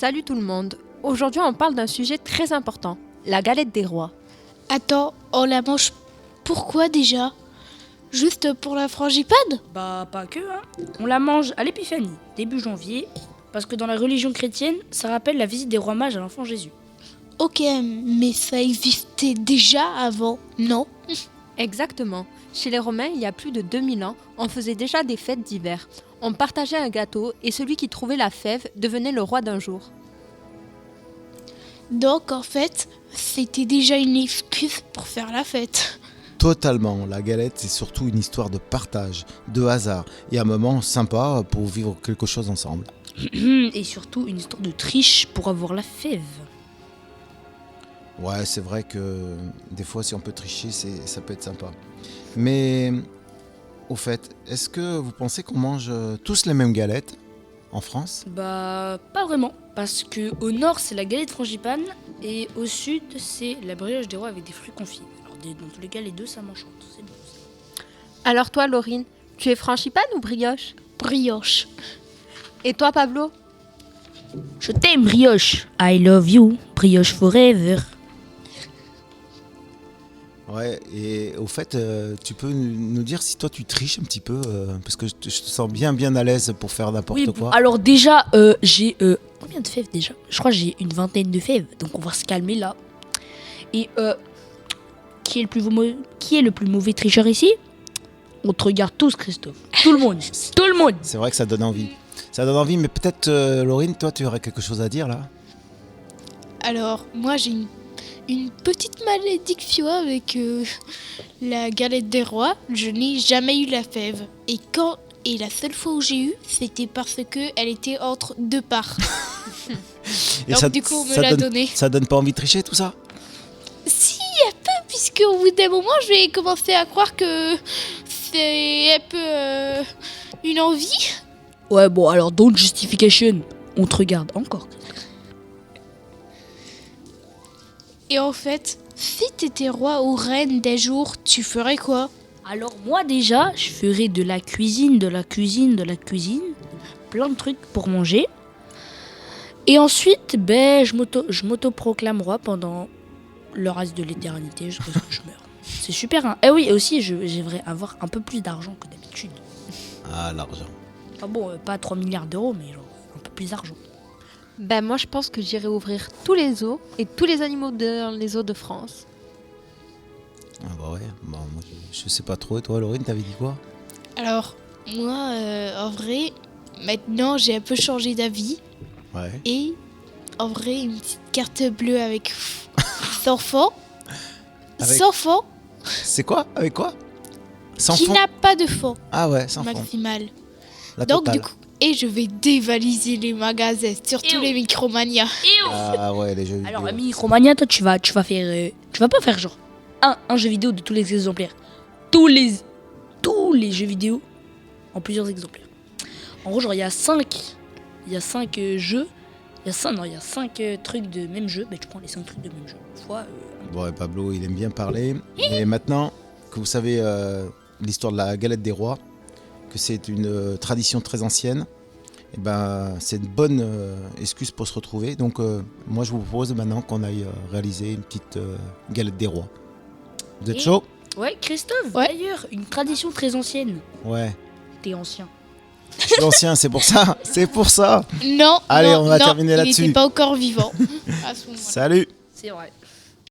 Salut tout le monde. Aujourd'hui, on parle d'un sujet très important, la galette des rois. Attends, on la mange pourquoi déjà? Juste pour la frangipane? Bah pas que, hein. On la mange à l'épiphanie, début janvier, parce que dans la religion chrétienne, ça rappelle la visite des rois mages à l'enfant Jésus. Ok, mais ça existait déjà avant, non? Exactement. Chez les Romains, il y a plus de 2000 ans, on faisait déjà des fêtes d'hiver. On partageait un gâteau et celui qui trouvait la fève devenait le roi d'un jour. Donc en fait, c'était déjà une excuse pour faire la fête. Totalement, la galette c'est surtout une histoire de partage, de hasard et un moment sympa pour vivre quelque chose ensemble. Et surtout une histoire de triche pour avoir la fève. Ouais, c'est vrai que des fois si on peut tricher, ça peut être sympa. Mais au fait, est-ce que vous pensez qu'on mange tous les mêmes galettes en France? Bah pas vraiment, parce que au nord c'est la galette frangipane et au sud c'est la brioche des rois avec des fruits confits. Alors dans tous les cas les deux ça m'enchante, c'est bon. Alors toi, Laurine, tu es frangipane ou brioche? Brioche. Et toi, Pablo? Je t'aime brioche, I love you, brioche forever. Ouais, et au fait, tu peux nous dire si toi tu triches un petit peu, parce que je te sens bien à l'aise pour faire n'importe Oui, quoi. alors déjà j'ai combien de fèves déjà? Je crois que j'ai une vingtaine de fèves, donc on va se calmer là. Et qui est le plus mauvais tricheur ici? On te regarde tous, Christophe. Tout le monde. Tout le monde. C'est vrai que ça donne envie. Ça donne envie, mais peut-être, Laurine, toi tu aurais quelque chose à dire là? Alors, moi j'ai une petite malédiction avec la galette des rois. Je n'ai jamais eu la fève. Et la seule fois où j'ai eu, c'était parce que elle était entre deux parts. Et Donc du coup, on me l'a donné. Ça donne pas envie de tricher tout ça? Si, un peu, puisque au bout d'un moment, je vais commencer à croire que c'est un peu une envie. Ouais, bon, alors don't justification. On te regarde encore. Et en fait, si t'étais roi ou reine d'un jour, tu ferais quoi? Alors moi déjà, je ferai de la cuisine, plein de trucs pour manger. Et ensuite, je m'auto-proclame roi pendant le reste de l'éternité jusqu'à ce que je meure. C'est super, hein. Et oui, et aussi, j'aimerais avoir un peu plus d'argent que d'habitude. Ah, l'argent. Ah bon, pas 3 milliards d'euros, mais genre un peu plus d'argent. Ben moi, je pense que j'irai ouvrir tous les zoos et tous les animaux dans les zoos de France. Ah bah ouais, bah, moi je sais pas trop. Et toi, Laurine, t'avais dit quoi? Alors, moi, en vrai, maintenant, j'ai un peu changé d'avis. Ouais. Et, en vrai, une petite carte bleue avec 100 francs. Avec- 100 francs C'est quoi? Avec quoi? Sans qui fond? n'a pas de fond Ah ouais, sans fond. maximal. La Donc, totale. du coup, et je vais dévaliser les magasins, surtout Ew. les Micromania. Ah ouais, les jeux vidéo. Alors, Micromania, toi, tu vas faire. Tu vas pas faire genre un jeu vidéo de tous les exemplaires. Tous les jeux vidéo en plusieurs exemplaires. En gros, genre, il y a 5 jeux. Il y a 5 trucs de même jeu. Tu prends les 5 trucs de même jeu. Fois. Bon, et Pablo, il aime bien parler. Et maintenant que vous savez l'histoire de la galette des rois, que c'est une tradition très ancienne, et ben, c'est une bonne excuse pour se retrouver. Donc, moi, je vous propose maintenant qu'on aille réaliser une petite galette des rois. Vous êtes Et- chaud? Ouais, Christophe, Ouais. d'ailleurs, une tradition très ancienne. Ouais. T'es ancien. Je suis ancien, c'est pour ça. C'est pour ça. Non, Allez, non, on va non, terminer il là-dessus. n'était pas encore vivant à ce moment-là. Salut. C'est vrai.